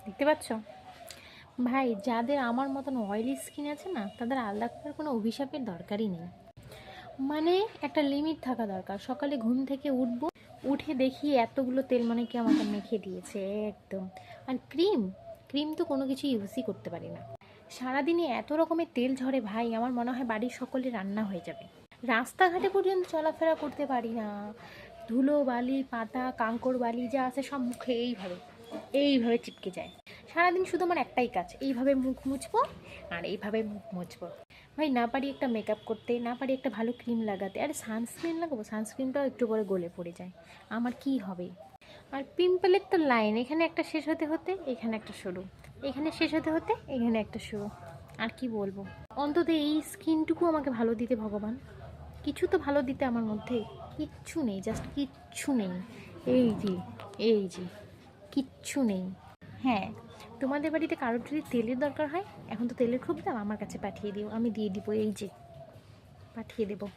দেখতে পাচ্ছ ভাই? যাদের আমার মতন অয়েলি স্কিন আছে না, তাদের আলাদা করার কোনো অভিশাপের দরকারই নেই। মানে একটা লিমিট থাকা দরকার। সকালে ঘুম থেকে উঠবো, উঠে দেখি এতগুলো তেল মানে কি আমাকে মেখে দিয়েছে একদম। আর ক্রিম, ক্রিম তো কোনো কিছু ইউজই করতে পারি না। সারাদিনে এত রকমের তেল ঝরে ভাই, আমার মনে হয় বাড়ির সকলে রান্না হয়ে যাবে। রাস্তাঘাটে পর্যন্ত চলাফেরা করতে পারি না। ধুলো বালি পাতা কাঙ্কর বালি যা আছে সব মুখে এইভাবে এইভাবে চিপকে যায়। সারাদিন শুধু আমার একটাই কাজ, এইভাবে মুখ মুছবো আর এইভাবে মুখ মুছবো। ভাই না পারি একটা মেকআপ করতে, না পারি একটা ভালো ক্রিম লাগাতে। আরে সানস্ক্রিন লাগাবো, সানস্ক্রিনটাও একটু করে গলে পড়ে যায়। আমার কি হবে? আর পিম্পলের তো লাইন, এখানে একটা শেষ হতে হতে এখানে একটা শুরু, এখানে শেষ হতে হতে এখানে একটা শুরু। আর কি বলবো? অন্তত এই স্কিনটুকু আমাকে ভালো দিতে ভগবান, কিছু তো ভালো দিতে আমার মধ্যে। কিচ্ছু নেই, জাস্ট কিচ্ছু নেই। এই যে, এই যে, কিচ্ছু নেই। হ্যাঁ, তোমাদের বাড়িতে কারোর যদি তেলের দরকার হয়, এখন তো তেলের খুব দাম, আমার কাছে পাঠিয়ে দিও, আমি দিয়ে দিব। এই যে, পাঠিয়ে দেবো।